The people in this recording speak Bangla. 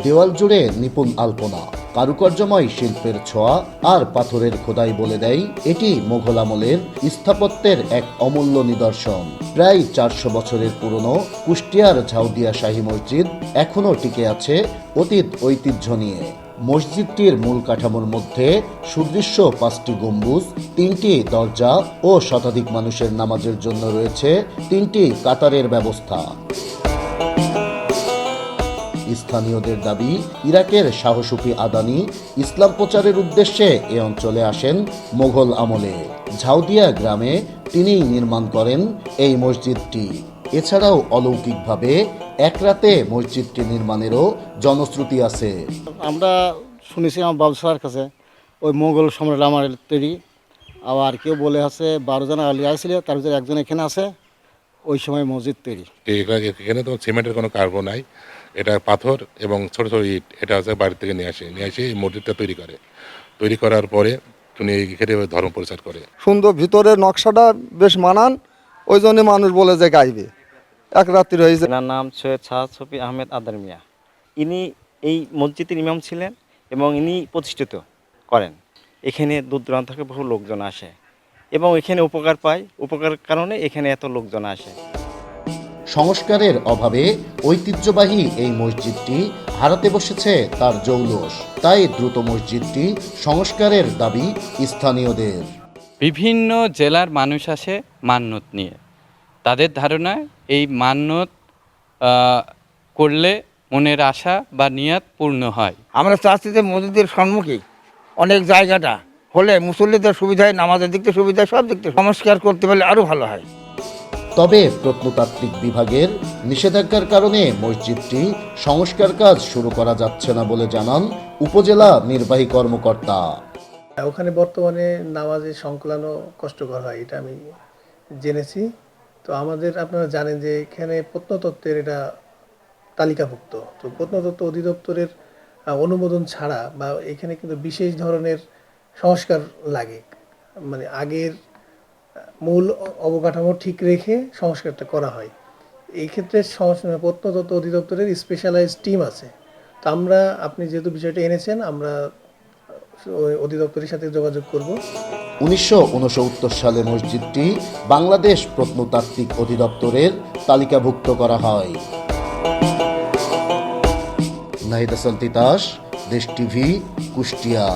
দেওয়াল জুড়ে নিপুণ আলপনা, কারুকার্যময় শিল্পের ছোঁয়া আর পাথরের খোদাই বলে দেয় এটি মোগল আমলের স্থাপত্যের এক অমূল্য নিদর্শন। প্রায় 400 বছরের পুরনো কুষ্টিয়ার ঝাউদিয়া শাহী মসজিদ এখনও টিকে আছে অতীত ঐতিহ্য নিয়ে। মসজিদটির মূল কাঠামোর মধ্যে সুদৃশ্য 5টি গম্বুজ, 3টি দরজা ও শতাধিক মানুষের নামাজের জন্য রয়েছে 3টি কাতারের ব্যবস্থা। স্থানীয়দের দাবি, ইরাকের শাহ সুফি আদানি ইসলাম প্রচারের উদ্দেশ্যে এ অঞ্চলে আসেন মোগল আমলে। ঝাউদিয়া গ্রামে তিনিই নির্মাণ করেন এই মসজিদটি। এছাড়াও অলৌকিকভাবে এক রাতে মসজিদটি নির্মাণেরও জনশ্রুতি আছে। আমরা শুনেছি আমার বাবসার কাছে ওই মোগল সম্রাট আমার তৈরি। আবার কেউ বলে আছে 12 জন আলিয়া ছিল, তার ভিতরে একজন এখানে আছে, ওই সময় মসজিদ তৈরি। এখানে তো সিমেন্টের কোনো কার্বন নাই, এটা পাথর এবং ছোট ছোট ইট, এটা হচ্ছে বাড়ি থেকে নিয়ে আসে এই মসজিদটা তৈরি করার পরে তিনি এখানে ধর্ম প্রচার করে। সুন্দর ভিতরের নকশাটা বেশ মানান, ওই জন্য মানুষ বলে যে গাইবে। এক রাত্রি হয়েছে। এনার নাম সৈয়দ শাহ সুফি আহমেদ আদার মিয়া। ইনি এই মসজিদের ইমাম ছিলেন এবং ইনি প্রতিষ্ঠিত করেন। এখানে দূর দূরান্ত থেকে বহু লোকজন আসে এবং এখানে উপকার পায়, উপকারের কারণে এখানে এত লোকজন আসে। সংস্কারের অভাবে ঐতিহ্যবাহী এই মসজিদটি হারাতে বসেছে তার জৌলস। তাই দ্রুত মসজিদটি সংস্কারের দাবি স্থানীয়দের। বিভিন্ন জেলার মানুষ আসে মান্যত নিয়ে। তাদের ধারণা এই মান্যত করলে মনের আশা বা নিয়াত পূর্ণ হয়। আমরা চাচ্ছি যে মসজিদের সম্মুখে অনেক জায়গাটা হলে মুসল্লিদের সুবিধায়, নামাজের দিক থেকে সুবিধায়, সব দিক থেকে সংস্কার করতে পারলে আরও ভালো হয়। তবে প্রত্নতাত্ত্বিক বিভাগের নিষেধাজ্ঞার কারণে মসজিদটি সংস্কার কাজ শুরু করা যাচ্ছে না বলে জানান উপজেলা নির্বাহী কর্মকর্তা। ওখানে বর্তমানে নামাজের সংকলনও কষ্টকর হয়, এটা আমি জেনেছি। তো আপনারা জানেন যে এখানে প্রত্নতত্ত্বের এটা তালিকাভুক্ত। তো প্রত্নতত্ত্ব অধিদপ্তরের অনুমোদন ছাড়া বা এখানে কিন্তু বিশেষ ধরনের সংস্কার লাগে, মানে আগের মূল অবকাঠামো ঠিক রেখে সংস্কারটা করা হয়। এই ক্ষেত্রে প্রত্নতত্ত্ব অধিদপ্তরের স্পেশালাইজড টিম আছে। তো আপনি যেহেতু বিষয়টা এনেছেন, আমরা অধিদপ্তরের সাথে যোগাযোগ করব। 1969 সালে মসজিদটি বাংলাদেশ প্রত্নতাত্ত্বিক অধিদপ্তরের তালিকাভুক্ত করা হয়। নাহিদ হাসান তিতাস, দেশ টিভি, কুষ্টিয়া।